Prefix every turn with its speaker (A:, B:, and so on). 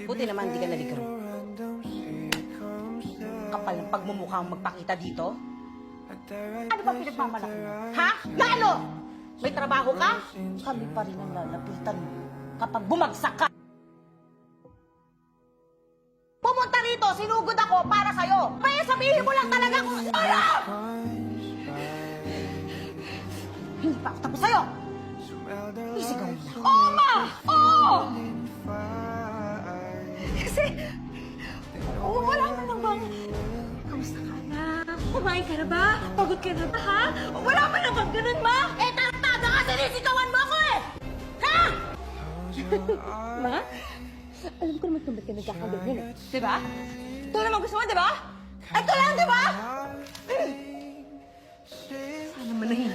A: Buti naman hindi ka naligaw. Kapal ng pagmumukha mong magpakita dito. Ano ba pinagmamalaki mo? Ha? Na ano? May trabaho ka? Kami pa rin ang lalapitan mo kapag bumagsak ka. Pumunta rito, sinugod ako para sa'yo. Kaya sabihin mo lang talaga kung ano! Hindi pa ako tapos sa'yo. Isigaw mo na. Oo, ma! Oo! Kasi, wala ka na bang... Kamusta ka na? Kumain ka na ba? Pagod ka na ba, ha? Wala pa na bang ganun, ma? Eh, tartada ka, sinisigawan mo ako eh! Ha? Ma? Alam ko naman kung ba't ka nagkakaganyan eh. Diba? Ito naman gusto mo, diba? Ito lang, diba? Sana manahimik